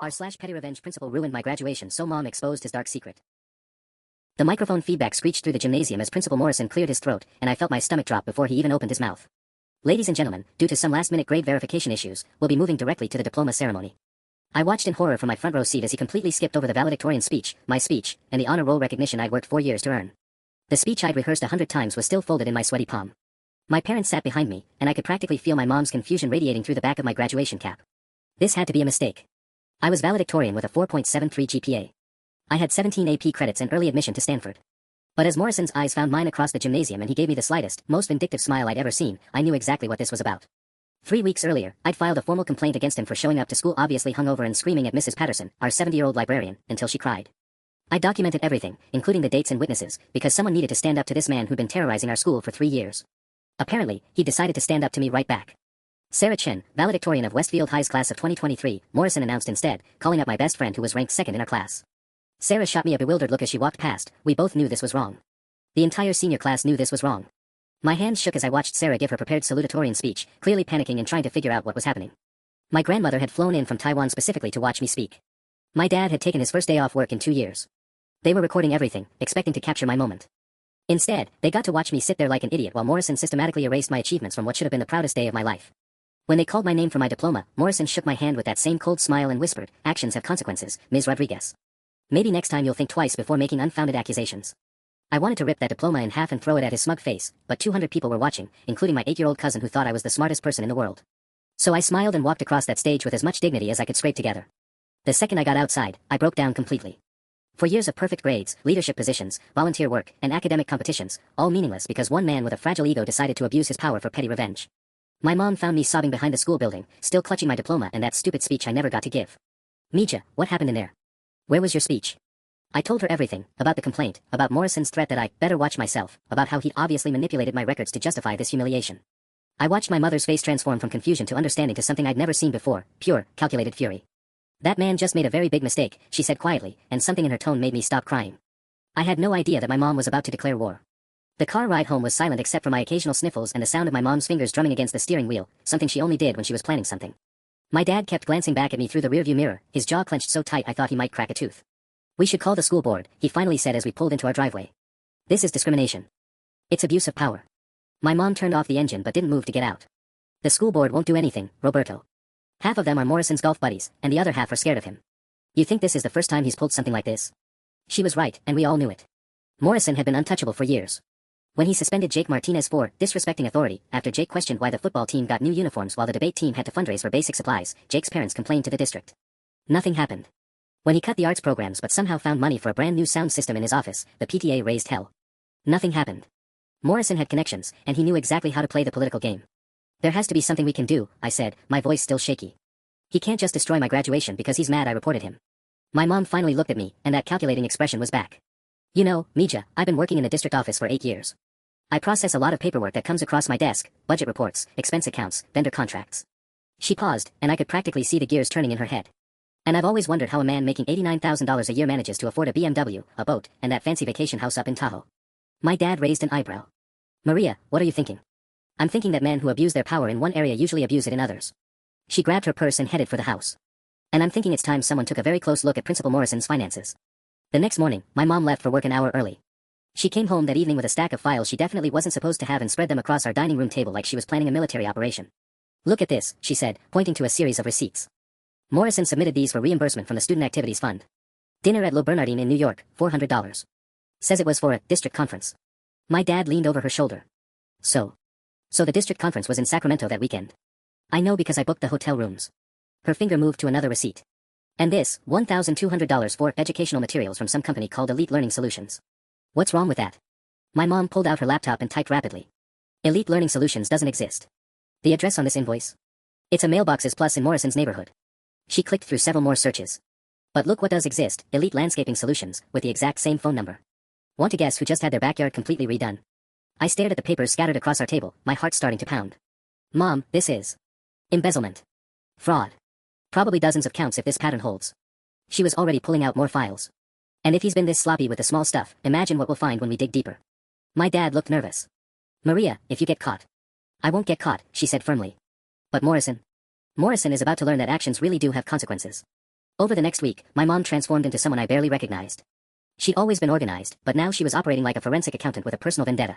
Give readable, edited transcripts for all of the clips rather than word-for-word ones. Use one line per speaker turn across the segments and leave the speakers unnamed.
r/petty revenge principal ruined my graduation, so mom exposed his dark secret. The microphone feedback screeched through the gymnasium as Principal Morrison cleared his throat, and I felt my stomach drop before he even opened his mouth. Ladies and gentlemen, due to some last-minute grade verification issues, we'll be moving directly to the diploma ceremony. I watched in horror from my front row seat as he completely skipped over the valedictorian speech, my speech, and the honor roll recognition I'd worked 4 years to earn. The speech I'd rehearsed 100 times was still folded in my sweaty palm. My parents sat behind me, and I could practically feel my mom's confusion radiating through the back of my graduation cap. This had to be a mistake. I was valedictorian with a 4.73 GPA. I had 17 AP credits and early admission to Stanford. But as Morrison's eyes found mine across the gymnasium and he gave me the slightest, most vindictive smile I'd ever seen, I knew exactly what this was about. 3 weeks earlier, I'd filed a formal complaint against him for showing up to school obviously hungover and screaming at Mrs. Patterson, our 70-year-old librarian, until she cried. I documented everything, including the dates and witnesses, because someone needed to stand up to this man who'd been terrorizing our school for 3 years. Apparently, he decided to stand up to me right back. Sarah Chen, valedictorian of Westfield High's class of 2023, Morrison announced instead, calling up my best friend who was ranked second in our class. Sarah shot me a bewildered look as she walked past. We both knew this was wrong. The entire senior class knew this was wrong. My hands shook as I watched Sarah give her prepared salutatorian speech, clearly panicking and trying to figure out what was happening. My grandmother had flown in from Taiwan specifically to watch me speak. My dad had taken his first day off work in 2 years. They were recording everything, expecting to capture my moment. Instead, they got to watch me sit there like an idiot while Morrison systematically erased my achievements from what should have been the proudest day of my life. When they called my name for my diploma, Morrison shook my hand with that same cold smile and whispered, "Actions have consequences, Ms. Rodriguez. Maybe next time you'll think twice before making unfounded accusations." I wanted to rip that diploma in half and throw it at his smug face, but 200 people were watching, including my 8-year-old cousin who thought I was the smartest person in the world. So I smiled and walked across that stage with as much dignity as I could scrape together. The second I got outside, I broke down completely. For years of perfect grades, leadership positions, volunteer work, and academic competitions, all meaningless because one man with a fragile ego decided to abuse his power for petty revenge. My mom found me sobbing behind the school building, still clutching my diploma and that stupid speech I never got to give. "Mija, what happened in there? Where was your speech?" I told her everything, about the complaint, about Morrison's threat that I better watch myself, about how he'd obviously manipulated my records to justify this humiliation. I watched my mother's face transform from confusion to understanding to something I'd never seen before, pure, calculated fury. "That man just made a very big mistake," she said quietly, and something in her tone made me stop crying. I had no idea that my mom was about to declare war. The car ride home was silent except for my occasional sniffles and the sound of my mom's fingers drumming against the steering wheel, something she only did when she was planning something. My dad kept glancing back at me through the rearview mirror, his jaw clenched so tight I thought he might crack a tooth. "We should call the school board," he finally said as we pulled into our driveway. "This is discrimination. It's abuse of power." My mom turned off the engine but didn't move to get out. "The school board won't do anything, Roberto. Half of them are Morrison's golf buddies, and the other half are scared of him. You think this is the first time he's pulled something like this?" She was right, and we all knew it. Morrison had been untouchable for years. When he suspended Jake Martinez for disrespecting authority, after Jake questioned why the football team got new uniforms while the debate team had to fundraise for basic supplies, Jake's parents complained to the district. Nothing happened. When he cut the arts programs but somehow found money for a brand new sound system in his office, the PTA raised hell. Nothing happened. Morrison had connections, and he knew exactly how to play the political game. "There has to be something we can do," I said, my voice still shaky. "He can't just destroy my graduation because he's mad I reported him." My mom finally looked at me, and that calculating expression was back. "You know, Mija, I've been working in the district office for 8 years. I process a lot of paperwork that comes across my desk, budget reports, expense accounts, vendor contracts." She paused, and I could practically see the gears turning in her head. "And I've always wondered how a man making $89,000 a year manages to afford a BMW, a boat, and that fancy vacation house up in Tahoe." My dad raised an eyebrow. "Maria, what are you thinking?" "I'm thinking that men who abuse their power in one area usually abuse it in others." She grabbed her purse and headed for the house. "And I'm thinking it's time someone took a very close look at Principal Morrison's finances." The next morning, my mom left for work an hour early. She came home that evening with a stack of files she definitely wasn't supposed to have and spread them across our dining room table like she was planning a military operation. "Look at this," she said, pointing to a series of receipts. "Morrison submitted these for reimbursement from the Student Activities Fund. Dinner at Le Bernardine in New York, $400. Says it was for a district conference." My dad leaned over her shoulder. So the district conference was in Sacramento that weekend." "I know because I booked the hotel rooms." Her finger moved to another receipt. "And this, $1,200 for educational materials from some company called Elite Learning Solutions." "What's wrong with that?" My mom pulled out her laptop and typed rapidly. "Elite Learning Solutions doesn't exist. The address on this invoice? It's a Mailboxes Plus in Morrison's neighborhood." She clicked through several more searches. "But look what does exist, Elite Landscaping Solutions, with the exact same phone number. Want to guess who just had their backyard completely redone?" I stared at the papers scattered across our table, my heart starting to pound. "Mom, this is embezzlement. Fraud. Probably dozens of counts if this pattern holds." She was already pulling out more files. "And if he's been this sloppy with the small stuff, imagine what we'll find when we dig deeper." My dad looked nervous. "Maria, if you get caught." "I won't get caught," she said firmly. "But Morrison is about to learn that actions really do have consequences." Over the next week, my mom transformed into someone I barely recognized. She'd always been organized, but now she was operating like a forensic accountant with a personal vendetta.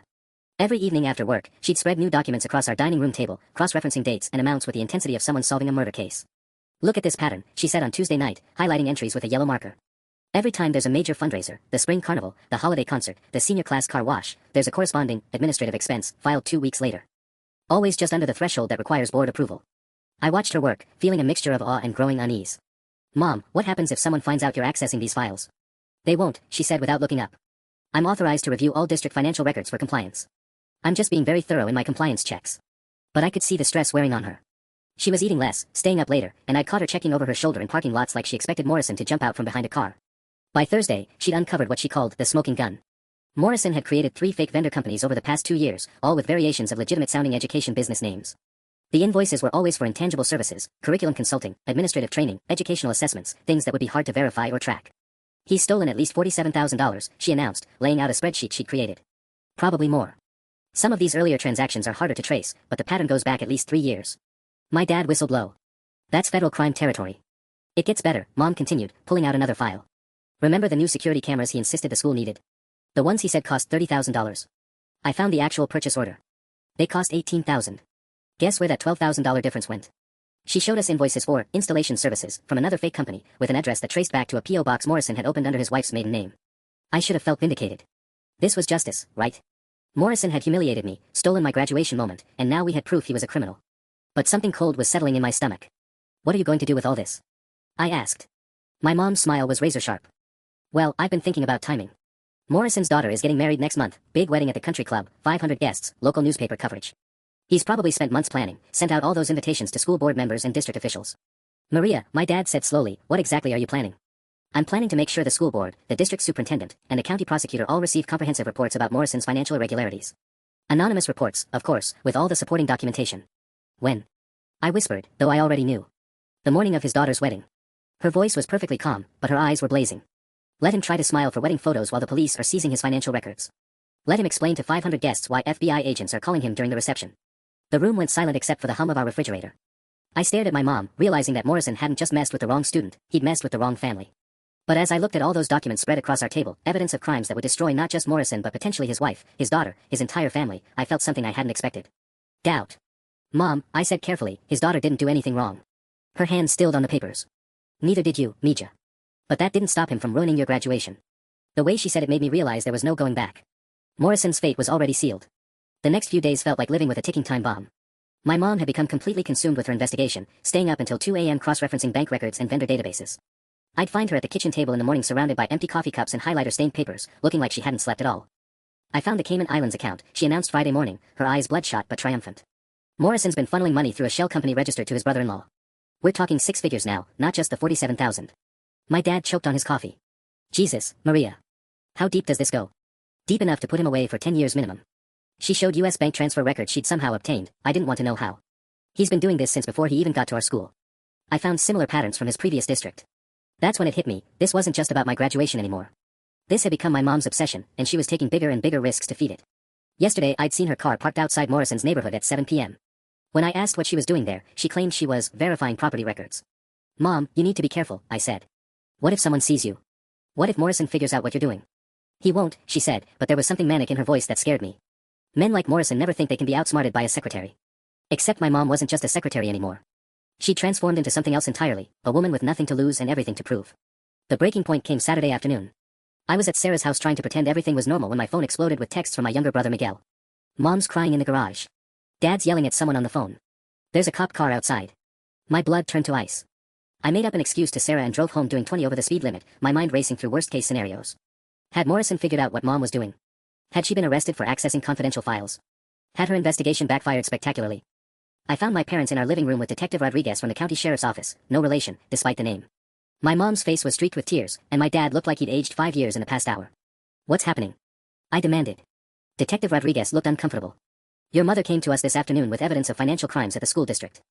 Every evening after work, she'd spread new documents across our dining room table, cross-referencing dates and amounts with the intensity of someone solving a murder case. "Look at this pattern," she said on Tuesday night, highlighting entries with a yellow marker. "Every time there's a major fundraiser, the spring carnival, the holiday concert, the senior class car wash, there's a corresponding administrative expense filed 2 weeks later. Always just under the threshold that requires board approval." I watched her work, feeling a mixture of awe and growing unease. "Mom, what happens if someone finds out you're accessing these files?" "They won't," she said without looking up. "I'm authorized to review all district financial records for compliance. I'm just being very thorough in my compliance checks." But I could see the stress wearing on her. She was eating less, staying up later, and I'd caught her checking over her shoulder in parking lots like she expected Morrison to jump out from behind a car. By Thursday, she'd uncovered what she called the smoking gun. Morrison had created 3 fake vendor companies over the past 2 years, all with variations of legitimate-sounding education business names. The invoices were always for intangible services, curriculum consulting, administrative training, educational assessments, things that would be hard to verify or track. "He's stolen at least $47,000, she announced, laying out a spreadsheet she'd created. "Probably more. Some of these earlier transactions are harder to trace, but the pattern goes back at least 3 years. My dad whistled low. "That's federal crime territory." "It gets better," Mom continued, pulling out another file. "Remember the new security cameras he insisted the school needed? The ones he said cost $30,000. I found the actual purchase order. They cost $18,000. Guess where that $12,000 difference went?" She showed us invoices for installation services from another fake company, with an address that traced back to a P.O. box Morrison had opened under his wife's maiden name. I should have felt vindicated. This was justice, right? Morrison had humiliated me, stolen my graduation moment, and now we had proof he was a criminal. But something cold was settling in my stomach. "What are you going to do with all this?" I asked. My mom's smile was razor-sharp. "Well, I've been thinking about timing. Morrison's daughter is getting married next month, big wedding at the country club, 500 guests, local newspaper coverage. He's probably spent months planning, sent out all those invitations to school board members and district officials." "Maria," my dad said slowly, "what exactly are you planning?" "I'm planning to make sure the school board, the district superintendent, and the county prosecutor all receive comprehensive reports about Morrison's financial irregularities. Anonymous reports, of course, with all the supporting documentation." "When?" I whispered, though I already knew. "The morning of his daughter's wedding." Her voice was perfectly calm, but her eyes were blazing. "Let him try to smile for wedding photos while the police are seizing his financial records. Let him explain to 500 guests why FBI agents are calling him during the reception." The room went silent except for the hum of our refrigerator. I stared at my mom, realizing that Morrison hadn't just messed with the wrong student, he'd messed with the wrong family. But as I looked at all those documents spread across our table, evidence of crimes that would destroy not just Morrison but potentially his wife, his daughter, his entire family, I felt something I hadn't expected. Doubt. "Mom," I said carefully, "his daughter didn't do anything wrong." Her hand stilled on the papers. "Neither did you, Mija. But that didn't stop him from ruining your graduation." The way she said it made me realize there was no going back. Morrison's fate was already sealed. The next few days felt like living with a ticking time bomb. My mom had become completely consumed with her investigation, staying up until 2 a.m. cross-referencing bank records and vendor databases. I'd find her at the kitchen table in the morning surrounded by empty coffee cups and highlighter-stained papers, looking like she hadn't slept at all. "I found the Cayman Islands account," she announced Friday morning, her eyes bloodshot but triumphant. "Morrison's been funneling money through a shell company registered to his brother-in-law. We're talking 6 figures now, not just the 47,000. My dad choked on his coffee. "Jesus, Maria. How deep does this go?" "Deep enough to put him away for 10 years minimum." She showed U.S. bank transfer records she'd somehow obtained. I didn't want to know how. "He's been doing this since before he even got to our school. I found similar patterns from his previous district." That's when it hit me, this wasn't just about my graduation anymore. This had become my mom's obsession, and she was taking bigger and bigger risks to feed it. Yesterday I'd seen her car parked outside Morrison's neighborhood at 7 p.m. When I asked what she was doing there, she claimed she was verifying property records. "Mom, you need to be careful," I said. "What if someone sees you? What if Morrison figures out what you're doing?" "He won't," she said, but there was something manic in her voice that scared me. Men like Morrison never think they can be outsmarted by a secretary. Except my mom wasn't just a secretary anymore. She'd transformed into something else entirely, a woman with nothing to lose and everything to prove. The breaking point came Saturday afternoon. I was at Sarah's house trying to pretend everything was normal when my phone exploded with texts from my younger brother Miguel. Mom's crying in the garage. Dad's yelling at someone on the phone. There's a cop car outside. My blood turned to ice. I made up an excuse to Sarah and drove home doing 20 over the speed limit, my mind racing through worst-case scenarios. Had Morrison figured out what Mom was doing? Had she been arrested for accessing confidential files? Had her investigation backfired spectacularly? I found my parents in our living room with Detective Rodriguez from the county sheriff's office, no relation, despite the name. My mom's face was streaked with tears, and my dad looked like he'd aged 5 years in the past hour. "What's happening?" I demanded. Detective Rodriguez looked uncomfortable. "Your mother came to us this afternoon with evidence of financial crimes at the school district.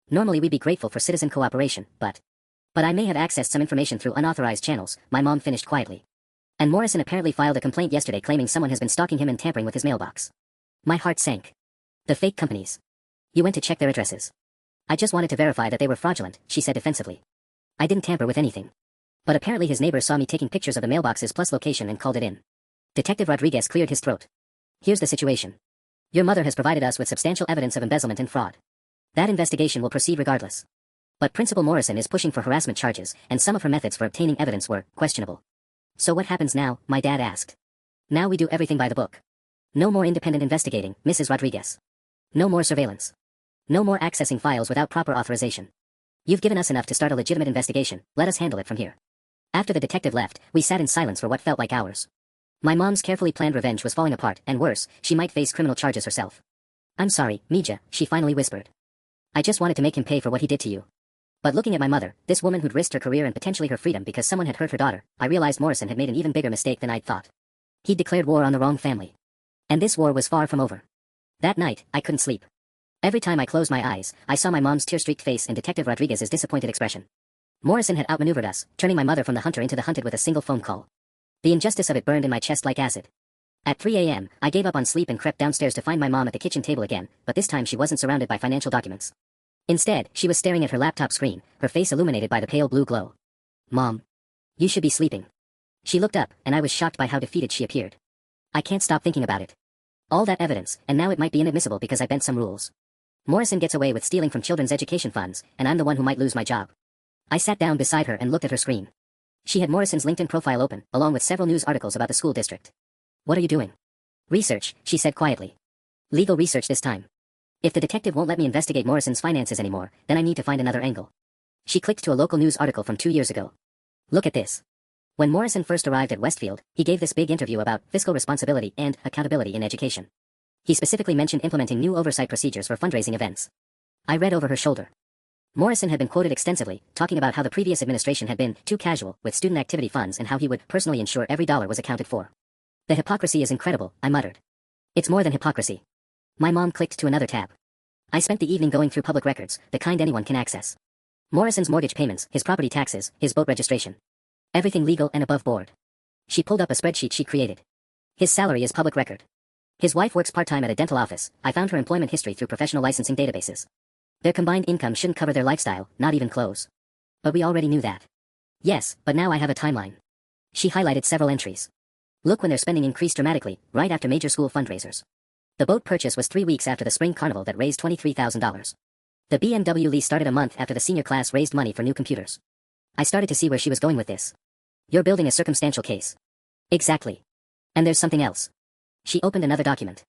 Normally we'd be grateful for citizen cooperation, but I may have accessed some information through unauthorized channels," my mom finished quietly. "And Morrison apparently filed a complaint yesterday claiming someone has been stalking him and tampering with his mailbox." My heart sank. The fake companies. "You went to check their addresses." "I just wanted to verify that they were fraudulent," she said defensively. I didn't tamper with anything. But apparently his neighbor saw me taking pictures of the mailboxes plus location and called it in. Detective Rodriguez cleared his throat. Here's the situation. Your mother has provided us with substantial evidence of embezzlement and fraud. That investigation will proceed regardless. But Principal Morrison is pushing for harassment charges, and some of her methods for obtaining evidence were questionable. So what happens now, my dad asked. Now we do everything by the book. No more independent investigating, Mrs. Rodriguez. No more surveillance. No more accessing files without proper authorization. You've given us enough to start a legitimate investigation, let us handle it from here. After the detective left, we sat in silence for what felt like hours. My mom's carefully planned revenge was falling apart, and worse, she might face criminal charges herself. I'm sorry, Mija, she finally whispered. I just wanted to make him pay for what he did to you. But looking at my mother, this woman who'd risked her career and potentially her freedom because someone had hurt her daughter, I realized Morrison had made an even bigger mistake than I'd thought. He'd declared war on the wrong family. And this war was far from over. That night, I couldn't sleep. Every time I closed my eyes, I saw my mom's tear-streaked face and Detective Rodriguez's disappointed expression. Morrison had outmaneuvered us, turning my mother from the hunter into the hunted with a single phone call. The injustice of it burned in my chest like acid. At 3 a.m., I gave up on sleep and crept downstairs to find my mom at the kitchen table again, but this time she wasn't surrounded by financial documents. Instead, she was staring at her laptop screen, her face illuminated by the pale blue glow. Mom. You should be sleeping. She looked up, and I was shocked by how defeated she appeared. I can't stop thinking about it. All that evidence, and now it might be inadmissible because I bent some rules. Morrison gets away with stealing from children's education funds, and I'm the one who might lose my job. I sat down beside her and looked at her screen. She had Morrison's LinkedIn profile open, along with several news articles about the school district. What are you doing? Research, she said quietly. Legal research this time. If the detective won't let me investigate Morrison's finances anymore, then I need to find another angle. She clicked to a local news article from 2 years ago. Look at this. When Morrison first arrived at Westfield, he gave this big interview about fiscal responsibility and accountability in education. He specifically mentioned implementing new oversight procedures for fundraising events. I read over her shoulder. Morrison had been quoted extensively, talking about how the previous administration had been too casual with student activity funds and how he would personally ensure every dollar was accounted for. The hypocrisy is incredible, I muttered. It's more than hypocrisy. My mom clicked to another tab. I spent the evening going through public records, the kind anyone can access. Morrison's mortgage payments, his property taxes, his boat registration. Everything legal and above board. She pulled up a spreadsheet she created. His salary is public record. His wife works part-time at a dental office. I found her employment history through professional licensing databases. Their combined income shouldn't cover their lifestyle, not even close. But we already knew that. Yes, but now I have a timeline. She highlighted several entries. Look when their spending increased dramatically, right after major school fundraisers. The boat purchase was 3 weeks after the spring carnival that raised $23,000. The BMW lease started a month after the senior class raised money for new computers. I started to see where she was going with this. You're building a circumstantial case. Exactly. And there's something else. She opened another document.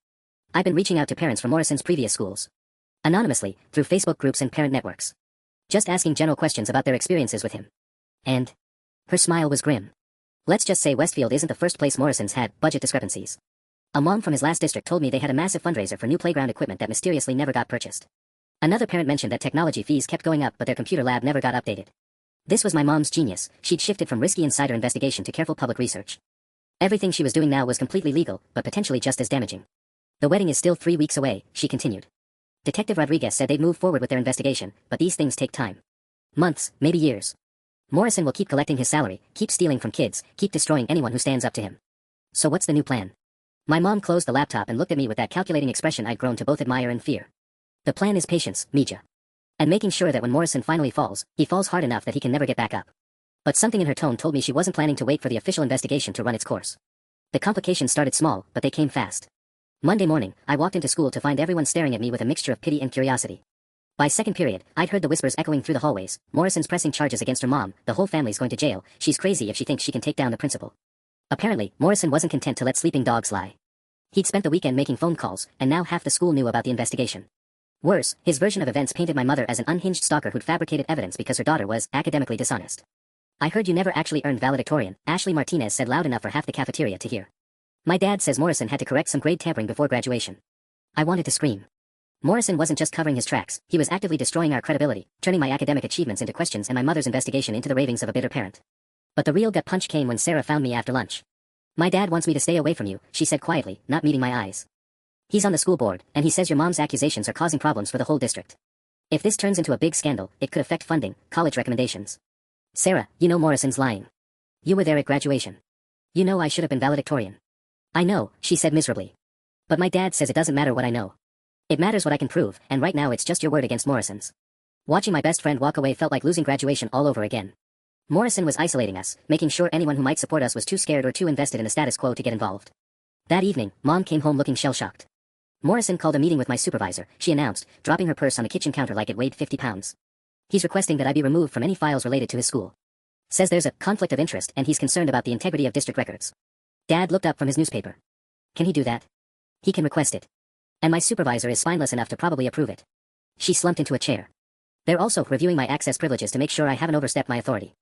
I've been reaching out to parents from Morrison's previous schools. Anonymously, through Facebook groups and parent networks. Just asking general questions about their experiences with him. And her smile was grim. Let's just say Westfield isn't the first place Morrison's had budget discrepancies. A mom from his last district told me they had a massive fundraiser for new playground equipment that mysteriously never got purchased. Another parent mentioned that technology fees kept going up but their computer lab never got updated. This was my mom's genius. She'd shifted from risky insider investigation to careful public research. Everything she was doing now was completely legal, but potentially just as damaging. The wedding is still 3 weeks away, she continued. Detective Rodriguez said they'd move forward with their investigation, but these things take time. Months, maybe years. Morrison will keep collecting his salary, keep stealing from kids, keep destroying anyone who stands up to him. So what's the new plan? My mom closed the laptop and looked at me with that calculating expression I'd grown to both admire and fear. The plan is patience, Mija. And making sure that when Morrison finally falls, he falls hard enough that he can never get back up. But something in her tone told me she wasn't planning to wait for the official investigation to run its course. The complications started small, but they came fast. Monday morning, I walked into school to find everyone staring at me with a mixture of pity and curiosity. By second period, I'd heard the whispers echoing through the hallways. Morrison's pressing charges against her mom, the whole family's going to jail, she's crazy if she thinks she can take down the principal. Apparently, Morrison wasn't content to let sleeping dogs lie. He'd spent the weekend making phone calls, and now half the school knew about the investigation. Worse, his version of events painted my mother as an unhinged stalker who'd fabricated evidence because her daughter was academically dishonest. I heard you never actually earned valedictorian, Ashley Martinez said loud enough for half the cafeteria to hear. My dad says Morrison had to correct some grade tampering before graduation. I wanted to scream. Morrison wasn't just covering his tracks, he was actively destroying our credibility, turning my academic achievements into questions and my mother's investigation into the ravings of a bitter parent. But the real gut punch came when Sarah found me after lunch. My dad wants me to stay away from you, she said quietly, not meeting my eyes. He's on the school board, and he says your mom's accusations are causing problems for the whole district. If this turns into a big scandal, it could affect funding, college recommendations. Sarah, you know Morrison's lying. You were there at graduation. You know I should have been valedictorian. I know, she said miserably. But my dad says it doesn't matter what I know. It matters what I can prove, and right now it's just your word against Morrison's. Watching my best friend walk away felt like losing graduation all over again. Morrison was isolating us, making sure anyone who might support us was too scared or too invested in the status quo to get involved. That evening, Mom came home looking shell-shocked. Morrison called a meeting with my supervisor, she announced, dropping her purse on the kitchen counter like it weighed 50 pounds. He's requesting that I be removed from any files related to his school. Says there's a conflict of interest and he's concerned about the integrity of district records. Dad looked up from his newspaper. Can he do that? He can request it. And my supervisor is spineless enough to probably approve it. She slumped into a chair. They're also reviewing my access privileges to make sure I haven't overstepped my authority.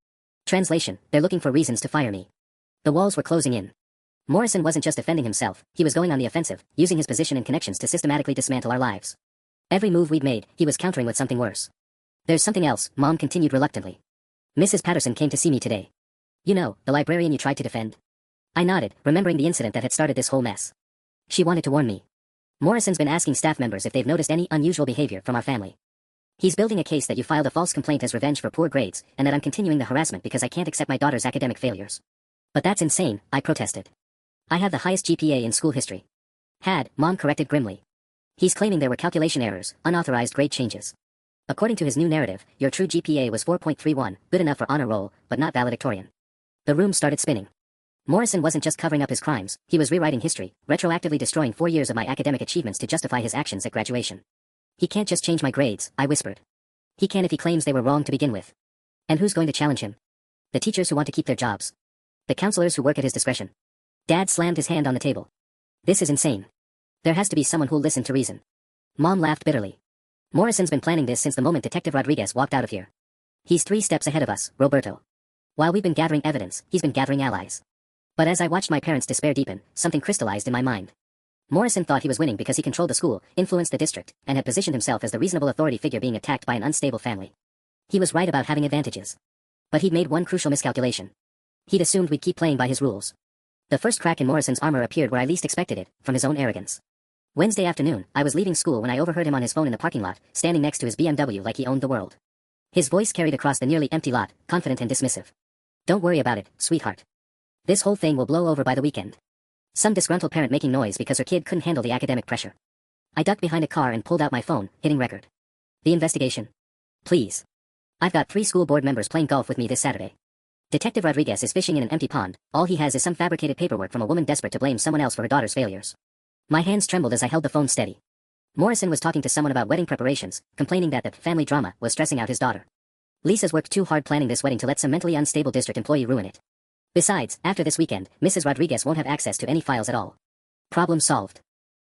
Translation, they're looking for reasons to fire me. The walls were closing in. Morrison wasn't just defending himself, he was going on the offensive, using his position and connections to systematically dismantle our lives. Every move we'd made, he was countering with something worse. There's something else, Mom continued reluctantly. Mrs. Patterson came to see me today. You know, the librarian you tried to defend? I nodded, remembering the incident that had started this whole mess. She wanted to warn me. Morrison's been asking staff members if they've noticed any unusual behavior from our family. He's building a case that you filed a false complaint as revenge for poor grades, and that I'm continuing the harassment because I can't accept my daughter's academic failures. But that's insane, I protested. I have the highest GPA in school history. Mom corrected grimly. He's claiming there were calculation errors, unauthorized grade changes. According to his new narrative, your true GPA was 4.31, good enough for honor roll, but not valedictorian. The room started spinning. Morrison wasn't just covering up his crimes, he was rewriting history, retroactively destroying 4 years of my academic achievements to justify his actions at graduation. He can't just change my grades, I whispered. He can if he claims they were wrong to begin with. And who's going to challenge him? The teachers who want to keep their jobs. The counselors who work at his discretion. Dad slammed his hand on the table. This is insane. There has to be someone who'll listen to reason. Mom laughed bitterly. Morrison's been planning this since the moment Detective Rodriguez walked out of here. He's 3 steps ahead of us, Roberto. While we've been gathering evidence, he's been gathering allies. But as I watched my parents' despair deepen, something crystallized in my mind. Morrison thought he was winning because he controlled the school, influenced the district, and had positioned himself as the reasonable authority figure being attacked by an unstable family. He was right about having advantages. But he'd made one crucial miscalculation. He'd assumed we'd keep playing by his rules. The first crack in Morrison's armor appeared where I least expected it, from his own arrogance. Wednesday afternoon, I was leaving school when I overheard him on his phone in the parking lot, standing next to his BMW like he owned the world. His voice carried across the nearly empty lot, confident and dismissive. Don't worry about it, sweetheart. This whole thing will blow over by the weekend. Some disgruntled parent making noise because her kid couldn't handle the academic pressure. I ducked behind a car and pulled out my phone, hitting record. The investigation. Please. I've got 3 school board members playing golf with me this Saturday. Detective Rodriguez is fishing in an empty pond, all he has is some fabricated paperwork from a woman desperate to blame someone else for her daughter's failures. My hands trembled as I held the phone steady. Morrison was talking to someone about wedding preparations, complaining that the family drama was stressing out his daughter. Lisa's worked too hard planning this wedding to let some mentally unstable district employee ruin it. Besides, after this weekend, Mrs. Rodriguez won't have access to any files at all. Problem solved.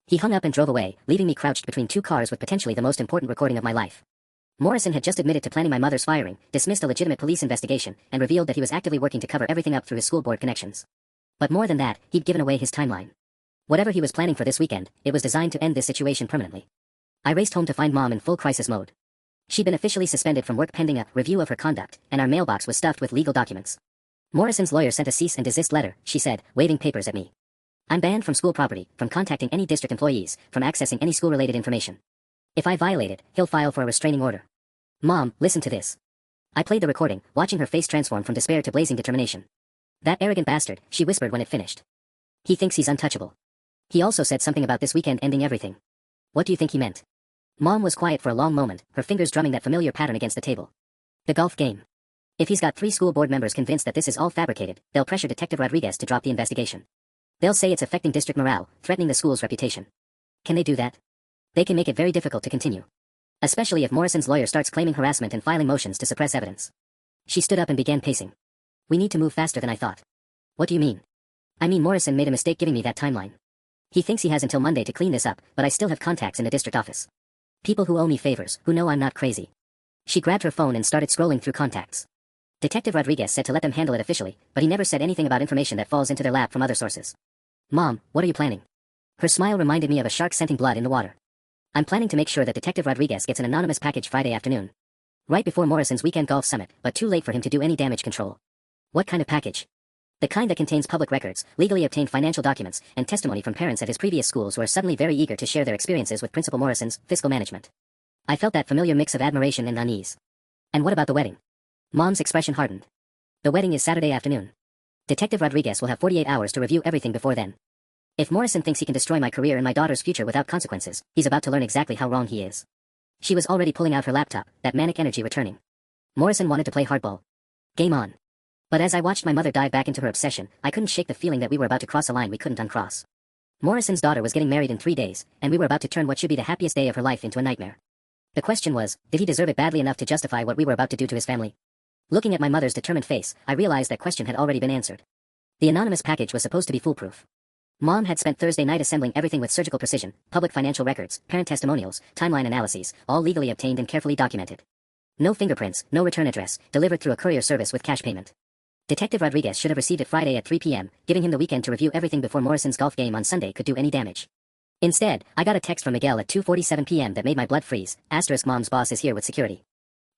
He hung up and drove away, leaving me crouched between 2 cars with potentially the most important recording of my life. Morrison had just admitted to planning my mother's firing, dismissed a legitimate police investigation, and revealed that he was actively working to cover everything up through his school board connections. But more than that, he'd given away his timeline. Whatever he was planning for this weekend, it was designed to end this situation permanently. I raced home to find Mom in full crisis mode. She'd been officially suspended from work pending a review of her conduct, and our mailbox was stuffed with legal documents. Morrison's lawyer sent a cease and desist letter, she said, waving papers at me. I'm banned from school property, from contacting any district employees, from accessing any school-related information. If I violate it, he'll file for a restraining order. Mom, listen to this. I played the recording, watching her face transform from despair to blazing determination. That arrogant bastard, she whispered when it finished. He thinks he's untouchable. He also said something about this weekend ending everything. What do you think he meant? Mom was quiet for a long moment, her fingers drumming that familiar pattern against the table. The golf game. If he's got 3 school board members convinced that this is all fabricated, they'll pressure Detective Rodriguez to drop the investigation. They'll say it's affecting district morale, threatening the school's reputation. Can they do that? They can make it very difficult to continue. Especially if Morrison's lawyer starts claiming harassment and filing motions to suppress evidence. She stood up and began pacing. We need to move faster than I thought. What do you mean? I mean Morrison made a mistake giving me that timeline. He thinks he has until Monday to clean this up, but I still have contacts in the district office. People who owe me favors, who know I'm not crazy. She grabbed her phone and started scrolling through contacts. Detective Rodriguez said to let them handle it officially, but he never said anything about information that falls into their lap from other sources. Mom, what are you planning? Her smile reminded me of a shark scenting blood in the water. I'm planning to make sure that Detective Rodriguez gets an anonymous package Friday afternoon. Right before Morrison's weekend golf summit, but too late for him to do any damage control. What kind of package? The kind that contains public records, legally obtained financial documents, and testimony from parents at his previous schools who are suddenly very eager to share their experiences with Principal Morrison's fiscal management. I felt that familiar mix of admiration and unease. And what about the wedding? Mom's expression hardened. The wedding is Saturday afternoon. Detective Rodriguez will have 48 hours to review everything before then. If Morrison thinks he can destroy my career and my daughter's future without consequences, he's about to learn exactly how wrong he is. She was already pulling out her laptop, that manic energy returning. Morrison wanted to play hardball. Game on. But as I watched my mother dive back into her obsession, I couldn't shake the feeling that we were about to cross a line we couldn't uncross. Morrison's daughter was getting married in 3 days, and we were about to turn what should be the happiest day of her life into a nightmare. The question was, did he deserve it badly enough to justify what we were about to do to his family? Looking at my mother's determined face, I realized that question had already been answered. The anonymous package was supposed to be foolproof. Mom had spent Thursday night assembling everything with surgical precision, public financial records, parent testimonials, timeline analyses, all legally obtained and carefully documented. No fingerprints, no return address, delivered through a courier service with cash payment. Detective Rodriguez should have received it Friday at 3 p.m., giving him the weekend to review everything before Morrison's golf game on Sunday could do any damage. Instead, I got a text from Miguel at 2:47 p.m. that made my blood freeze. Mom's boss is here with security.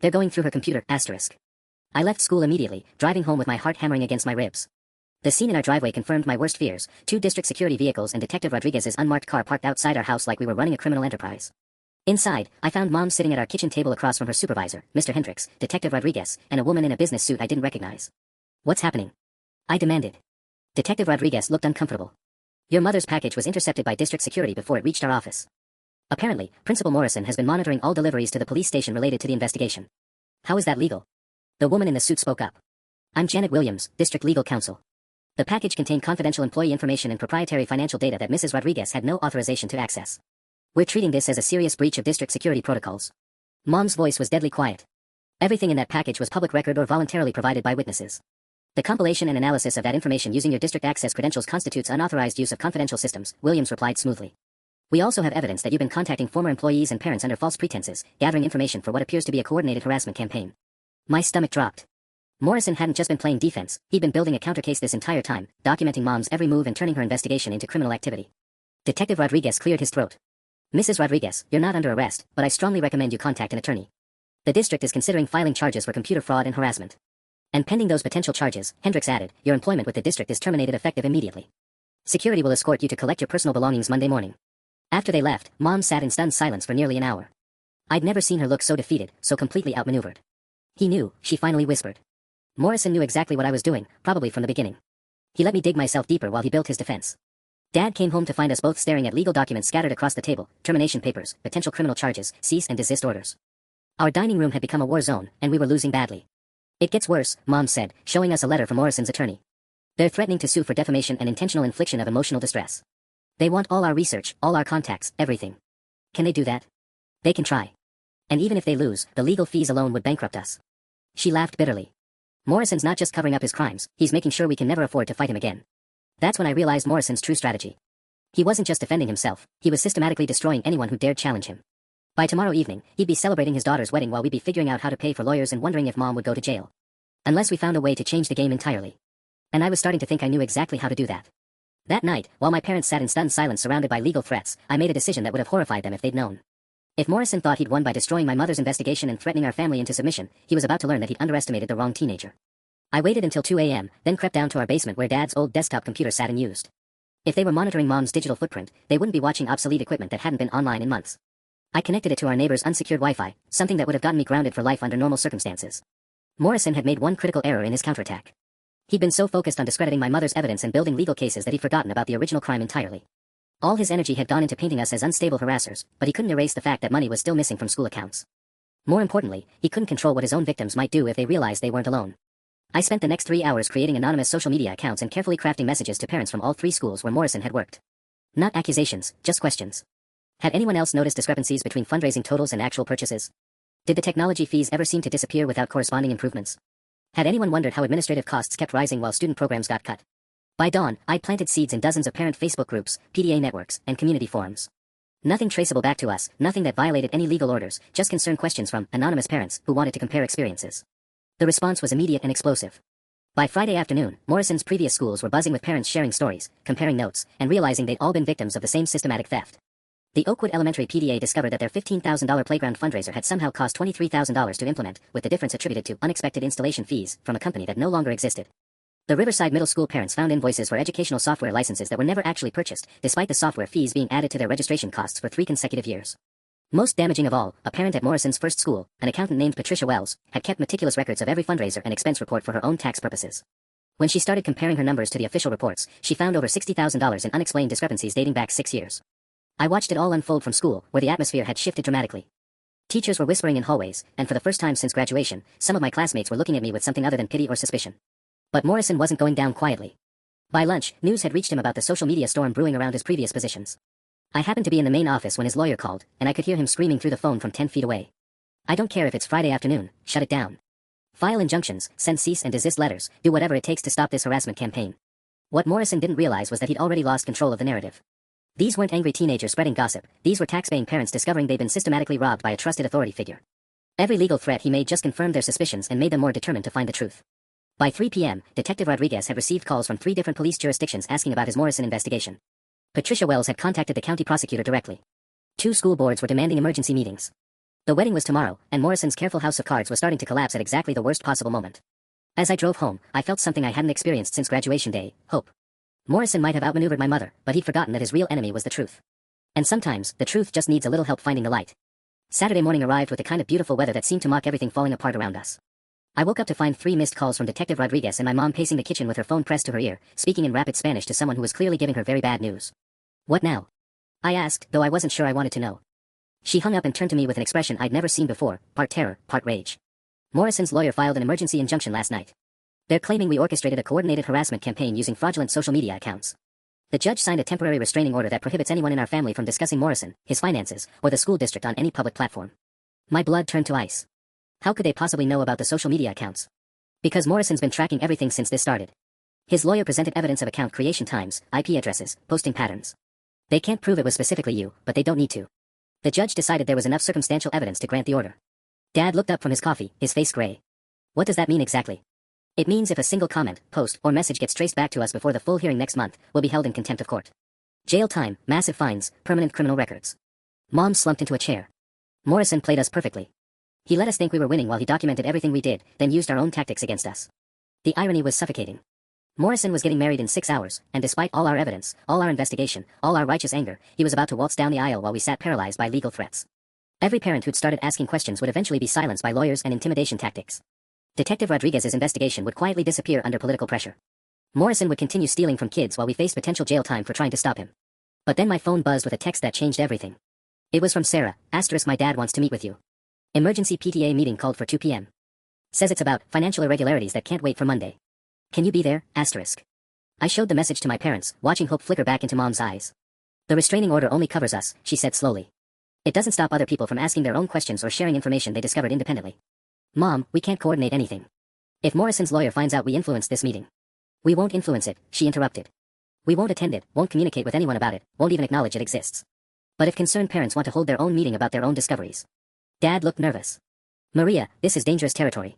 They're going through her computer. I left school immediately, driving home with my heart hammering against my ribs. The scene in our driveway confirmed my worst fears: 2 district security vehicles and Detective Rodriguez's unmarked car parked outside our house like we were running a criminal enterprise. Inside, I found Mom sitting at our kitchen table across from her supervisor, Mr. Hendricks, Detective Rodriguez, and a woman in a business suit I didn't recognize. What's happening? I demanded. Detective Rodriguez looked uncomfortable. Your mother's package was intercepted by district security before it reached our office. Apparently, Principal Morrison has been monitoring all deliveries to the police station related to the investigation. How is that legal? The woman in the suit spoke up. I'm Janet Williams, District Legal Counsel. The package contained confidential employee information and proprietary financial data that Mrs. Rodriguez had no authorization to access. We're treating this as a serious breach of district security protocols. Mom's voice was deadly quiet. Everything in that package was public record or voluntarily provided by witnesses. The compilation and analysis of that information using your district access credentials constitutes unauthorized use of confidential systems, Williams replied smoothly. We also have evidence that you've been contacting former employees and parents under false pretenses, gathering information for what appears to be a coordinated harassment campaign. My stomach dropped. Morrison hadn't just been playing defense, he'd been building a countercase this entire time, documenting Mom's every move and turning her investigation into criminal activity. Detective Rodriguez cleared his throat. Mrs. Rodriguez, you're not under arrest, but I strongly recommend you contact an attorney. The district is considering filing charges for computer fraud and harassment. And pending those potential charges, Hendricks added, your employment with the district is terminated effective immediately. Security will escort you to collect your personal belongings Monday morning. After they left, Mom sat in stunned silence for nearly an hour. I'd never seen her look so defeated, so completely outmaneuvered. He knew, she finally whispered. Morrison knew exactly what I was doing, probably from the beginning. He let me dig myself deeper while he built his defense. Dad came home to find us both staring at legal documents scattered across the table, termination papers, potential criminal charges, cease and desist orders. Our dining room had become a war zone, and we were losing badly. It gets worse, Mom said, showing us a letter from Morrison's attorney. They're threatening to sue for defamation and intentional infliction of emotional distress. They want all our research, all our contacts, everything. Can they do that? They can try. And even if they lose, the legal fees alone would bankrupt us. She laughed bitterly. Morrison's not just covering up his crimes, he's making sure we can never afford to fight him again. That's when I realized Morrison's true strategy. He wasn't just defending himself, he was systematically destroying anyone who dared challenge him. By tomorrow evening, he'd be celebrating his daughter's wedding while we'd be figuring out how to pay for lawyers and wondering if Mom would go to jail. Unless we found a way to change the game entirely. And I was starting to think I knew exactly how to do that. That night, while my parents sat in stunned silence surrounded by legal threats, I made a decision that would have horrified them if they'd known. If Morrison thought he'd won by destroying my mother's investigation and threatening our family into submission, he was about to learn that he'd underestimated the wrong teenager. I waited until 2 a.m., then crept down to our basement where Dad's old desktop computer sat and used. If they were monitoring Mom's digital footprint, they wouldn't be watching obsolete equipment that hadn't been online in months. I connected it to our neighbor's unsecured Wi-Fi, something that would have gotten me grounded for life under normal circumstances. Morrison had made one critical error in his counterattack. He'd been so focused on discrediting my mother's evidence and building legal cases that he'd forgotten about the original crime entirely. All his energy had gone into painting us as unstable harassers, but he couldn't erase the fact that money was still missing from school accounts. More importantly, he couldn't control what his own victims might do if they realized they weren't alone. I spent the next 3 hours creating anonymous social media accounts and carefully crafting messages to parents from all 3 schools where Morrison had worked. Not accusations, just questions. Had anyone else noticed discrepancies between fundraising totals and actual purchases? Did the technology fees ever seem to disappear without corresponding improvements? Had anyone wondered how administrative costs kept rising while student programs got cut? By dawn, I'd planted seeds in dozens of parent Facebook groups, PDA networks, and community forums. Nothing traceable back to us, nothing that violated any legal orders, just concerned questions from anonymous parents who wanted to compare experiences. The response was immediate and explosive. By Friday afternoon, Morrison's previous schools were buzzing with parents sharing stories, comparing notes, and realizing they'd all been victims of the same systematic theft. The Oakwood Elementary PDA discovered that their $15,000 playground fundraiser had somehow cost $23,000 to implement, with the difference attributed to unexpected installation fees from a company that no longer existed. The Riverside Middle School parents found invoices for educational software licenses that were never actually purchased, despite the software fees being added to their registration costs for 3 consecutive years. Most damaging of all, a parent at Morrison's first school, an accountant named Patricia Wells, had kept meticulous records of every fundraiser and expense report for her own tax purposes. When she started comparing her numbers to the official reports, she found over $60,000 in unexplained discrepancies dating back 6 years. I watched it all unfold from school, where the atmosphere had shifted dramatically. Teachers were whispering in hallways, and for the first time since graduation, some of my classmates were looking at me with something other than pity or suspicion. But Morrison wasn't going down quietly. By lunch, news had reached him about the social media storm brewing around his previous positions. I happened to be in the main office when his lawyer called, and I could hear him screaming through the phone from 10 feet away. I don't care if it's Friday afternoon, shut it down. File injunctions, send cease and desist letters, do whatever it takes to stop this harassment campaign. What Morrison didn't realize was that he'd already lost control of the narrative. These weren't angry teenagers spreading gossip, these were tax-paying parents discovering they'd been systematically robbed by a trusted authority figure. Every legal threat he made just confirmed their suspicions and made them more determined to find the truth. By 3 p.m., Detective Rodriguez had received calls from 3 different police jurisdictions asking about his Morrison investigation. Patricia Wells had contacted the county prosecutor directly. 2 school boards were demanding emergency meetings. The wedding was tomorrow, and Morrison's careful house of cards was starting to collapse at exactly the worst possible moment. As I drove home, I felt something I hadn't experienced since graduation day, hope. Morrison might have outmaneuvered my mother, but he'd forgotten that his real enemy was the truth. And sometimes, the truth just needs a little help finding the light. Saturday morning arrived with the kind of beautiful weather that seemed to mock everything falling apart around us. I woke up to find 3 missed calls from Detective Rodriguez and my mom pacing the kitchen with her phone pressed to her ear, speaking in rapid Spanish to someone who was clearly giving her very bad news. What now? I asked, though I wasn't sure I wanted to know. She hung up and turned to me with an expression I'd never seen before, part terror, part rage. Morrison's lawyer filed an emergency injunction last night. They're claiming we orchestrated a coordinated harassment campaign using fraudulent social media accounts. The judge signed a temporary restraining order that prohibits anyone in our family from discussing Morrison, his finances, or the school district on any public platform. My blood turned to ice. How could they possibly know about the social media accounts? Because Morrison's been tracking everything since this started. His lawyer presented evidence of account creation times, IP addresses, posting patterns. They can't prove it was specifically you, but they don't need to. The judge decided there was enough circumstantial evidence to grant the order. Dad looked up from his coffee, his face gray. What does that mean exactly? It means if a single comment, post, or message gets traced back to us before the full hearing next month, we'll be held in contempt of court. Jail time, massive fines, permanent criminal records. Mom slumped into a chair. Morrison played us perfectly. He let us think we were winning while he documented everything we did, then used our own tactics against us. The irony was suffocating. Morrison was getting married in 6 hours, and despite all our evidence, all our investigation, all our righteous anger, he was about to waltz down the aisle while we sat paralyzed by legal threats. Every parent who'd started asking questions would eventually be silenced by lawyers and intimidation tactics. Detective Rodriguez's investigation would quietly disappear under political pressure. Morrison would continue stealing from kids while we faced potential jail time for trying to stop him. But then my phone buzzed with a text that changed everything. It was from Sarah, *, my dad wants to meet with you. Emergency PTA meeting called for 2 p.m. Says it's about financial irregularities that can't wait for Monday. Can you be there, *? I showed the message to my parents, watching hope flicker back into Mom's eyes. The restraining order only covers us, she said slowly. It doesn't stop other people from asking their own questions or sharing information they discovered independently. Mom, we can't coordinate anything. If Morrison's lawyer finds out we influenced this meeting. We won't influence it, she interrupted. We won't attend it, won't communicate with anyone about it, won't even acknowledge it exists. But if concerned parents want to hold their own meeting about their own discoveries. Dad looked nervous. Maria, this is dangerous territory.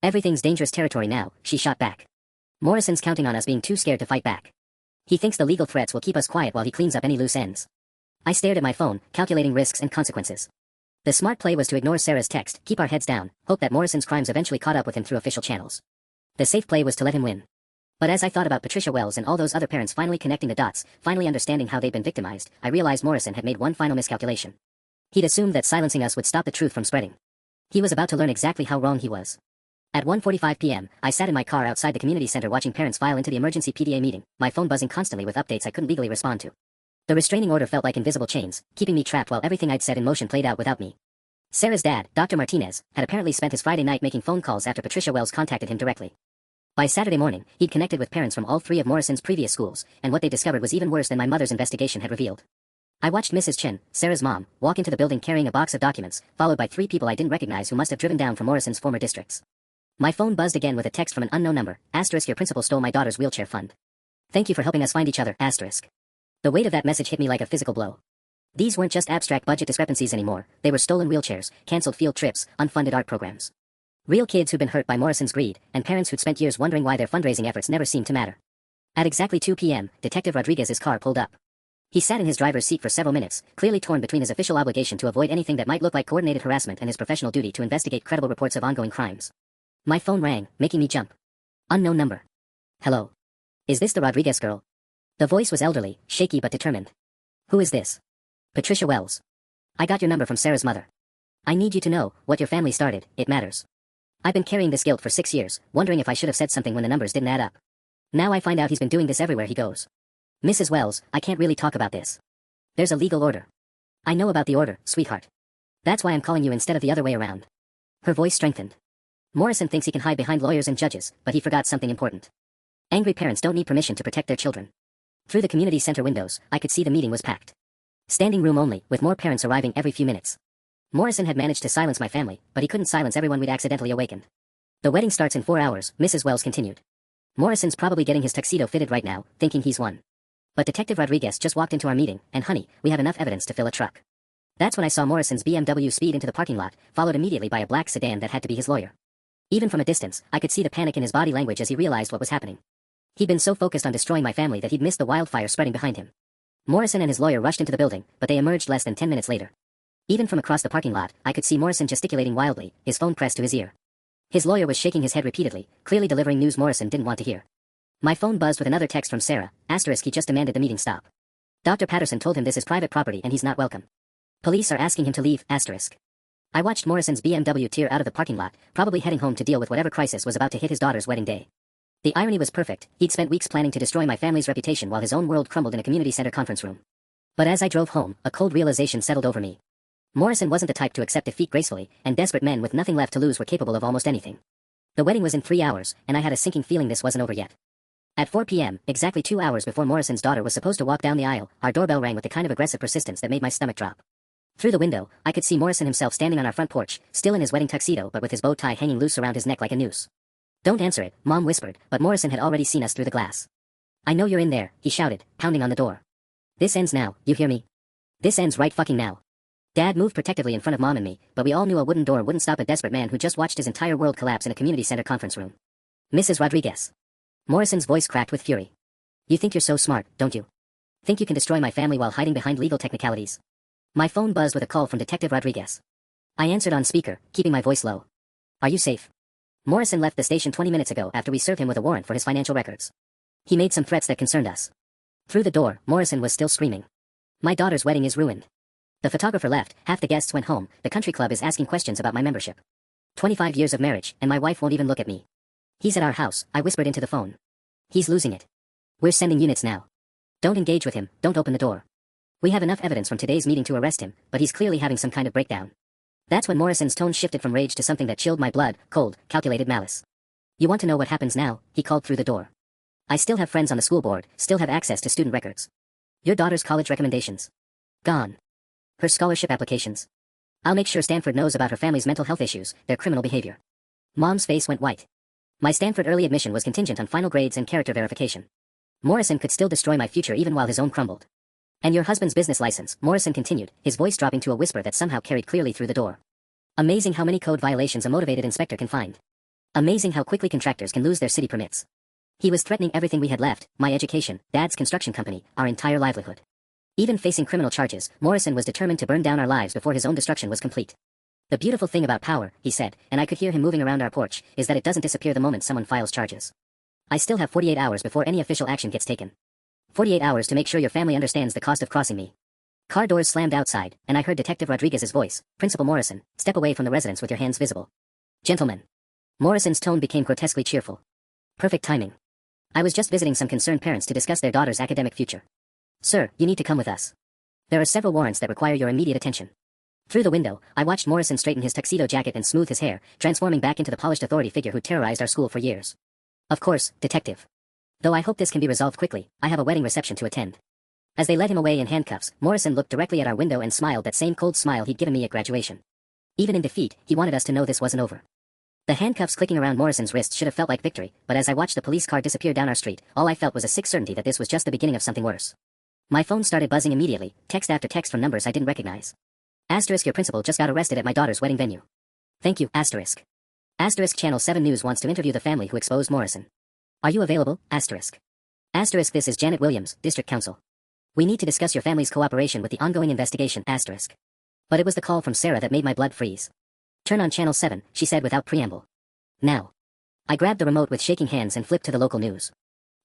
Everything's dangerous territory now, she shot back. Morrison's counting on us being too scared to fight back. He thinks the legal threats will keep us quiet while he cleans up any loose ends. I stared at my phone, calculating risks and consequences. The smart play was to ignore Sarah's text, keep our heads down, hope that Morrison's crimes eventually caught up with him through official channels. The safe play was to let him win. But as I thought about Patricia Wells and all those other parents finally connecting the dots, finally understanding how they'd been victimized, I realized Morrison had made one final miscalculation. He'd assumed that silencing us would stop the truth from spreading. He was about to learn exactly how wrong he was. At 1:45 p.m., I sat in my car outside the community center watching parents file into the emergency PTA meeting, my phone buzzing constantly with updates I couldn't legally respond to. The restraining order felt like invisible chains, keeping me trapped while everything I'd set in motion played out without me. Sarah's dad, Dr. Martinez, had apparently spent his Friday night making phone calls after Patricia Wells contacted him directly. By Saturday morning, he'd connected with parents from all 3 of Morrison's previous schools, and what they discovered was even worse than my mother's investigation had revealed. I watched Mrs. Chen, Sarah's mom, walk into the building carrying a box of documents, followed by 3 people I didn't recognize who must have driven down from Morrison's former districts. My phone buzzed again with a text from an unknown number, *, your principal stole my daughter's wheelchair fund. Thank you for helping us find each other, *. The weight of that message hit me like a physical blow. These weren't just abstract budget discrepancies anymore, they were stolen wheelchairs, cancelled field trips, unfunded art programs. Real kids who'd been hurt by Morrison's greed, and parents who'd spent years wondering why their fundraising efforts never seemed to matter. At exactly 2 p.m., Detective Rodriguez's car pulled up. He sat in his driver's seat for several minutes, clearly torn between his official obligation to avoid anything that might look like coordinated harassment and his professional duty to investigate credible reports of ongoing crimes. My phone rang, making me jump. Unknown number. Hello. Is this the Rodriguez girl? The voice was elderly, shaky but determined. Who is this? Patricia Wells. I got your number from Sarah's mother. I need you to know, what your family started, it matters. I've been carrying this guilt for 6 years, wondering if I should have said something when the numbers didn't add up. Now I find out he's been doing this everywhere he goes. Mrs. Wells, I can't really talk about this. There's a legal order. I know about the order, sweetheart. That's why I'm calling you instead of the other way around. Her voice strengthened. Morrison thinks he can hide behind lawyers and judges, but he forgot something important. Angry parents don't need permission to protect their children. Through the community center windows, I could see the meeting was packed. Standing room only, with more parents arriving every few minutes. Morrison had managed to silence my family, but he couldn't silence everyone we'd accidentally awakened. The wedding starts in 4 hours, Mrs. Wells continued. Morrison's probably getting his tuxedo fitted right now, thinking he's won. But Detective Rodriguez just walked into our meeting, and honey, we have enough evidence to fill a truck. That's when I saw Morrison's BMW speed into the parking lot, followed immediately by a black sedan that had to be his lawyer. Even from a distance, I could see the panic in his body language as he realized what was happening. He'd been so focused on destroying my family that he'd missed the wildfire spreading behind him. Morrison and his lawyer rushed into the building, but they emerged less than 10 minutes later. Even from across the parking lot, I could see Morrison gesticulating wildly, his phone pressed to his ear. His lawyer was shaking his head repeatedly, clearly delivering news Morrison didn't want to hear. My phone buzzed with another text from Sarah, *, he just demanded the meeting stop. Dr. Patterson told him this is private property and he's not welcome. Police are asking him to leave, *. I watched Morrison's BMW tear out of the parking lot, probably heading home to deal with whatever crisis was about to hit his daughter's wedding day. The irony was perfect, he'd spent weeks planning to destroy my family's reputation while his own world crumbled in a community center conference room. But as I drove home, a cold realization settled over me. Morrison wasn't the type to accept defeat gracefully, and desperate men with nothing left to lose were capable of almost anything. The wedding was in 3 hours, and I had a sinking feeling this wasn't over yet. At 4 p.m., exactly 2 hours before Morrison's daughter was supposed to walk down the aisle, our doorbell rang with the kind of aggressive persistence that made my stomach drop. Through the window, I could see Morrison himself standing on our front porch, still in his wedding tuxedo but with his bow tie hanging loose around his neck like a noose. "Don't answer it," Mom whispered, but Morrison had already seen us through the glass. "I know you're in there," he shouted, pounding on the door. "This ends now, you hear me? This ends right fucking now." Dad moved protectively in front of Mom and me, but we all knew a wooden door wouldn't stop a desperate man who just watched his entire world collapse in a community center conference room. "Mrs. Rodriguez." Morrison's voice cracked with fury. "You think you're so smart, don't you? Think you can destroy my family while hiding behind legal technicalities?" My phone buzzed with a call from Detective Rodriguez. I answered on speaker, keeping my voice low. "Are you safe? Morrison left the station 20 minutes ago after we served him with a warrant for his financial records. He made some threats that concerned us." Through the door, Morrison was still screaming. "My daughter's wedding is ruined. The photographer left, half the guests went home, the country club is asking questions about my membership. 25 years of marriage, and my wife won't even look at me. He's at our house," I whispered into the phone. "He's losing it. We're sending units now. Don't engage with him, don't open the door. We have enough evidence from today's meeting to arrest him, but he's clearly having some kind of breakdown." That's when Morrison's tone shifted from rage to something that chilled my blood, cold, calculated malice. "You want to know what happens now?" he called through the door. "I still have friends on the school board, still have access to student records. Your daughter's college recommendations. Gone. Her scholarship applications. I'll make sure Stanford knows about her family's mental health issues, their criminal behavior." Mom's face went white. My Stanford early admission was contingent on final grades and character verification. Morrison could still destroy my future even while his own crumbled. "And your husband's business license," Morrison continued, his voice dropping to a whisper that somehow carried clearly through the door. "Amazing how many code violations a motivated inspector can find. Amazing how quickly contractors can lose their city permits." He was threatening everything we had left, my education, Dad's construction company, our entire livelihood. Even facing criminal charges, Morrison was determined to burn down our lives before his own destruction was complete. "The beautiful thing about power," he said, and I could hear him moving around our porch, "is that it doesn't disappear the moment someone files charges. I still have 48 hours before any official action gets taken. 48 hours to make sure your family understands the cost of crossing me." Car doors slammed outside, and I heard Detective Rodriguez's voice. "Principal Morrison, step away from the residence with your hands visible." "Gentlemen." Morrison's tone became grotesquely cheerful. Perfect timing. I was just visiting some concerned parents to discuss their daughter's academic future. "Sir, you need to come with us. There are several warrants that require your immediate attention." Through the window, I watched Morrison straighten his tuxedo jacket and smooth his hair, transforming back into the polished authority figure who terrorized our school for years. "Of course, Detective. Though I hope this can be resolved quickly, I have a wedding reception to attend." As they led him away in handcuffs, Morrison looked directly at our window and smiled that same cold smile he'd given me at graduation. Even in defeat, he wanted us to know this wasn't over. The handcuffs clicking around Morrison's wrists should have felt like victory, but as I watched the police car disappear down our street, all I felt was a sick certainty that this was just the beginning of something worse. My phone started buzzing immediately, text after text from numbers I didn't recognize. Your principal just got arrested at my daughter's wedding venue. Thank you, asterisk. Channel 7 News wants to interview the family who exposed Morrison. Are you available, asterisk. This is Janet Williams, District Counsel. We need to discuss your family's cooperation with the ongoing investigation, asterisk. But it was the call from Sarah that made my blood freeze. Turn on Channel 7, she said without preamble. Now. I grabbed the remote with shaking hands and flipped to the local news.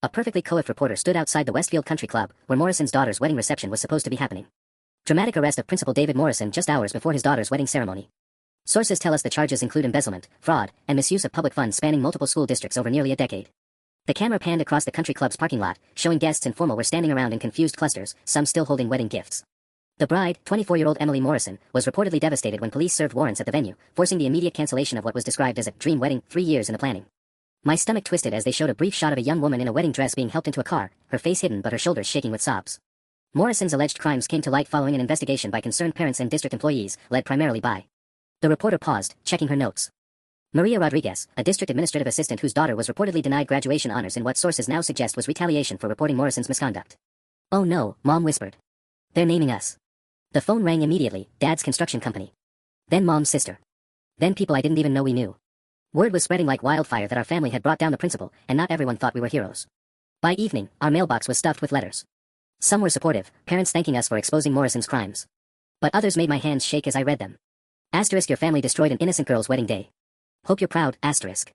A perfectly coiffed reporter stood outside the Westfield Country Club, where Morrison's daughter's wedding reception was supposed to be happening. Dramatic arrest of Principal David Morrison just hours before his daughter's wedding ceremony. Sources tell us the charges include embezzlement, fraud, and misuse of public funds spanning multiple school districts over nearly a decade. The camera panned across the country club's parking lot, showing guests and formal were standing around in confused clusters, some still holding wedding gifts. The bride, 24-year-old Emily Morrison, was reportedly devastated when police served warrants at the venue, forcing the immediate cancellation of what was described as a dream wedding 3 years in the planning. My stomach twisted as they showed a brief shot of a young woman in a wedding dress being helped into a car, her face hidden but her shoulders shaking with sobs. Morrison's alleged crimes came to light following an investigation by concerned parents and district employees, led primarily by. The reporter paused, checking her notes. Maria Rodriguez, a district administrative assistant whose daughter was reportedly denied graduation honors in what sources now suggest was retaliation for reporting Morrison's misconduct. "Oh no," Mom whispered. "They're naming us." The phone rang immediately, Dad's construction company. Then Mom's sister. Then people I didn't even know we knew. Word was spreading like wildfire that our family had brought down the principal, and not everyone thought we were heroes. By evening, our mailbox was stuffed with letters. Some were supportive, parents thanking us for exposing Morrison's crimes. But others made my hands shake as I read them. Asterisk, your family destroyed an innocent girl's wedding day. Hope you're proud, asterisk.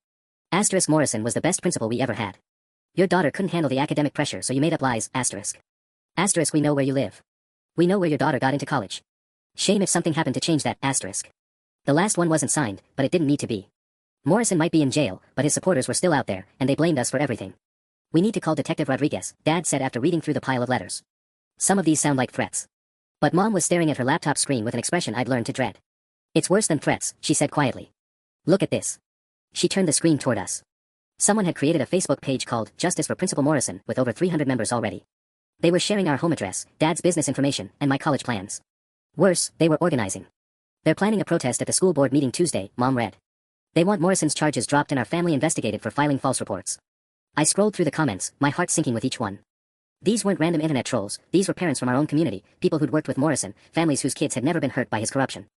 Asterisk, Morrison was the best principal we ever had. Your daughter couldn't handle the academic pressure, so you made up lies, asterisk. Asterisk, we know where you live. We know where your daughter got into college. Shame if something happened to change that, asterisk. The last one wasn't signed, but it didn't need to be. Morrison might be in jail, but his supporters were still out there, and they blamed us for everything. We need to call Detective Rodriguez, Dad said after reading through the pile of letters. Some of these sound like threats. But Mom was staring at her laptop screen with an expression I'd learned to dread. It's worse than threats, she said quietly. Look at this. She turned the screen toward us. Someone had created a Facebook page called Justice for Principal Morrison with over 300 members already. They were sharing our home address, Dad's business information, and my college plans. Worse, they were organizing. They're planning a protest at the school board meeting Tuesday, Mom read. They want Morrison's charges dropped and our family investigated for filing false reports. I scrolled through the comments, my heart sinking with each one. These weren't random internet trolls, these were parents from our own community, people who'd worked with Morrison, families whose kids had never been hurt by his corruption.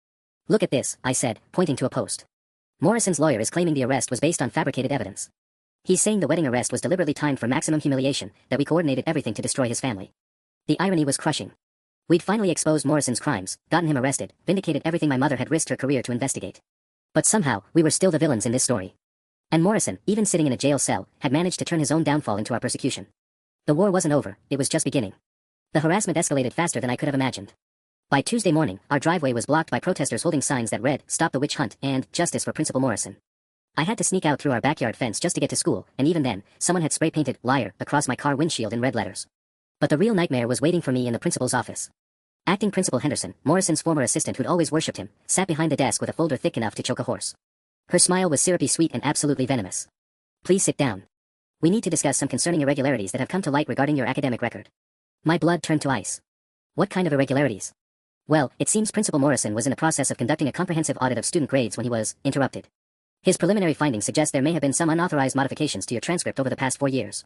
Look at this, I said, pointing to a post. Morrison's lawyer is claiming the arrest was based on fabricated evidence. He's saying the wedding arrest was deliberately timed for maximum humiliation, that we coordinated everything to destroy his family. The irony was crushing. We'd finally exposed Morrison's crimes, gotten him arrested, vindicated everything my mother had risked her career to investigate. But somehow, we were still the villains in this story. And Morrison, even sitting in a jail cell, had managed to turn his own downfall into our persecution. The war wasn't over, it was just beginning. The harassment escalated faster than I could have imagined. By Tuesday morning, our driveway was blocked by protesters holding signs that read, "Stop the witch hunt," and "Justice for Principal Morrison." I had to sneak out through our backyard fence just to get to school, and even then, someone had spray-painted "Liar" across my car windshield in red letters. But the real nightmare was waiting for me in the principal's office. Acting Principal Henderson, Morrison's former assistant who'd always worshipped him, sat behind the desk with a folder thick enough to choke a horse. Her smile was syrupy sweet and absolutely venomous. "Please sit down. We need to discuss some concerning irregularities that have come to light regarding your academic record." My blood turned to ice. What kind of irregularities? Well, it seems Principal Morrison was in the process of conducting a comprehensive audit of student grades when he was interrupted. His preliminary findings suggest there may have been some unauthorized modifications to your transcript over the past 4 years.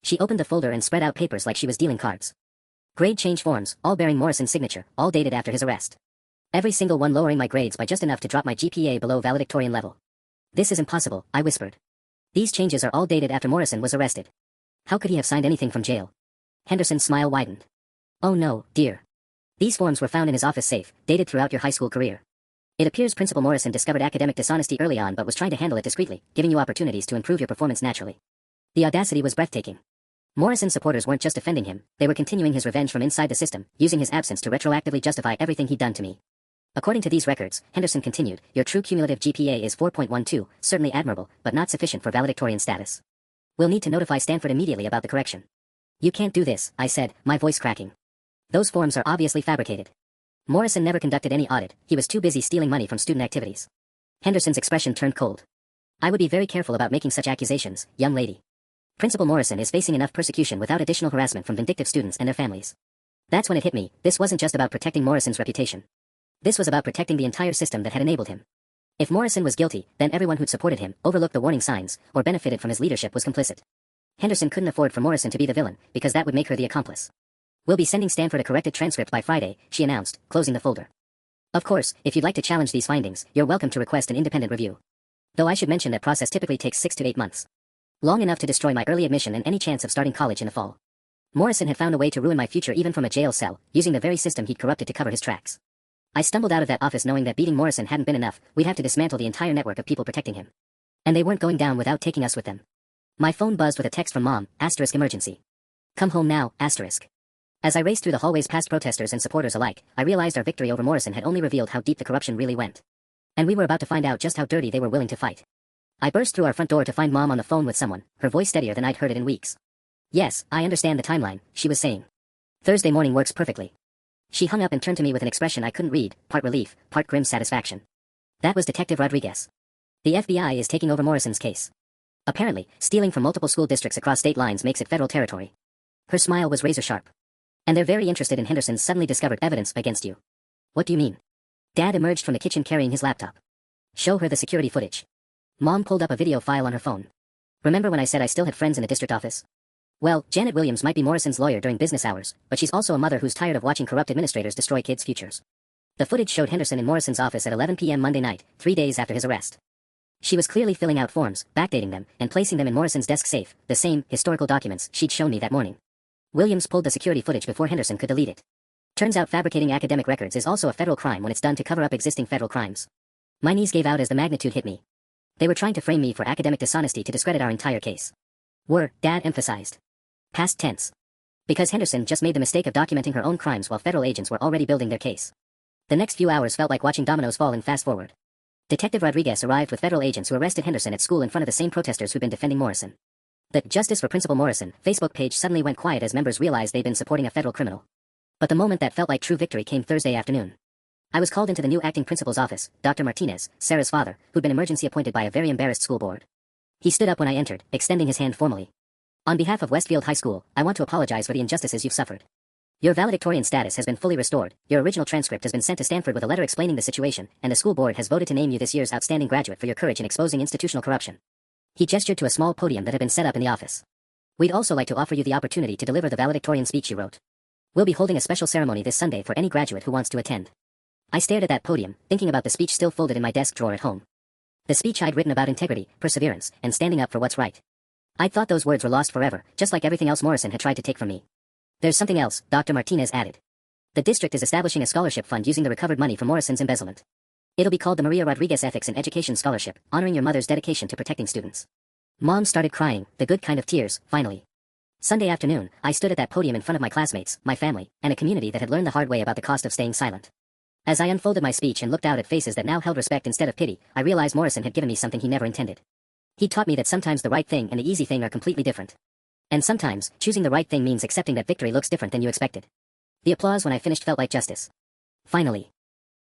She opened the folder and spread out papers like she was dealing cards. Grade change forms, all bearing Morrison's signature, all dated after his arrest. Every single one lowering my grades by just enough to drop my GPA below valedictorian level. "This is impossible," I whispered. "These changes are all dated after Morrison was arrested. How could he have signed anything from jail?" Henderson's smile widened. "Oh no, dear. These forms were found in his office safe, dated throughout your high school career. It appears Principal Morrison discovered academic dishonesty early on but was trying to handle it discreetly, giving you opportunities to improve your performance naturally." The audacity was breathtaking. Morrison's supporters weren't just defending him, they were continuing his revenge from inside the system, using his absence to retroactively justify everything he'd done to me. According to these records, Henderson continued, "Your true cumulative GPA is 4.12, certainly admirable, but not sufficient for valedictorian status. We'll need to notify Stanford immediately about the correction." "You can't do this," I said, my voice cracking. "Those forms are obviously fabricated. Morrison never conducted any audit, he was too busy stealing money from student activities." Henderson's expression turned cold. "I would be very careful about making such accusations, young lady. Principal Morrison is facing enough persecution without additional harassment from vindictive students and their families." That's when it hit me, this wasn't just about protecting Morrison's reputation. This was about protecting the entire system that had enabled him. If Morrison was guilty, then everyone who'd supported him, overlooked the warning signs, or benefited from his leadership was complicit. Henderson couldn't afford for Morrison to be the villain, because that would make her the accomplice. "We'll be sending Stanford a corrected transcript by Friday," she announced, closing the folder. "Of course, if you'd like to challenge these findings, you're welcome to request an independent review. Though I should mention that process typically takes 6 to 8 months. Long enough to destroy my early admission and any chance of starting college in the fall. Morrison had found a way to ruin my future even from a jail cell, using the very system he'd corrupted to cover his tracks. I stumbled out of that office knowing that beating Morrison hadn't been enough, we'd have to dismantle the entire network of people protecting him. And they weren't going down without taking us with them. My phone buzzed with a text from Mom, *emergency. Come home now, *. As I raced through the hallways past protesters and supporters alike, I realized our victory over Morrison had only revealed how deep the corruption really went. And we were about to find out just how dirty they were willing to fight. I burst through our front door to find Mom on the phone with someone, her voice steadier than I'd heard it in weeks. "Yes, I understand the timeline," she was saying. "Thursday morning works perfectly. She hung up and turned to me with an expression I couldn't read, part relief, part grim satisfaction. That was Detective Rodriguez. The FBI is taking over Morrison's case. Apparently, stealing from multiple school districts across state lines makes it federal territory. Her smile was razor sharp. And they're very interested in Henderson's suddenly discovered evidence against you. What do you mean? Dad emerged from the kitchen carrying his laptop. Show her the security footage. Mom pulled up a video file on her phone. Remember when I said I still had friends in the district office? Well, Janet Williams might be Morrison's lawyer during business hours, but she's also a mother who's tired of watching corrupt administrators destroy kids' futures. The footage showed Henderson in Morrison's office at 11 p.m. Monday night, 3 days after his arrest. She was clearly filling out forms, backdating them, and placing them in Morrison's desk safe, the same historical documents she'd shown me that morning. Williams pulled the security footage before Henderson could delete it. Turns out fabricating academic records is also a federal crime when it's done to cover up existing federal crimes. My knees gave out as the magnitude hit me. They were trying to frame me for academic dishonesty to discredit our entire case. Were, Dad emphasized. Past tense. Because Henderson just made the mistake of documenting her own crimes while federal agents were already building their case. The next few hours felt like watching dominoes fall in fast forward. Detective Rodriguez arrived with federal agents who arrested Henderson at school in front of the same protesters who'd been defending Morrison. The Justice for Principal Morrison Facebook page suddenly went quiet as members realized they'd been supporting a federal criminal. But the moment that felt like true victory came Thursday afternoon. I was called into the new acting principal's office, Dr. Martinez, Sarah's father, who'd been emergency appointed by a very embarrassed school board. He stood up when I entered, extending his hand formally. On behalf of Westfield High School, I want to apologize for the injustices you've suffered. Your valedictorian status has been fully restored, your original transcript has been sent to Stanford with a letter explaining the situation, and the school board has voted to name you this year's outstanding graduate for your courage in exposing institutional corruption. He gestured to a small podium that had been set up in the office. We'd also like to offer you the opportunity to deliver the valedictorian speech you wrote. We'll be holding a special ceremony this Sunday for any graduate who wants to attend. I stared at that podium, thinking about the speech still folded in my desk drawer at home. The speech I'd written about integrity, perseverance, and standing up for what's right. I'd thought those words were lost forever, just like everything else Morrison had tried to take from me. There's something else, Dr. Martinez added. The district is establishing a scholarship fund using the recovered money from Morrison's embezzlement. It'll be called the Maria Rodriguez Ethics in Education Scholarship, honoring your mother's dedication to protecting students. Mom started crying, the good kind of tears, finally. Sunday afternoon, I stood at that podium in front of my classmates, my family, and a community that had learned the hard way about the cost of staying silent. As I unfolded my speech and looked out at faces that now held respect instead of pity, I realized Morrison had given me something he never intended. He taught me that sometimes the right thing and the easy thing are completely different. And sometimes, choosing the right thing means accepting that victory looks different than you expected. The applause when I finished felt like justice. Finally.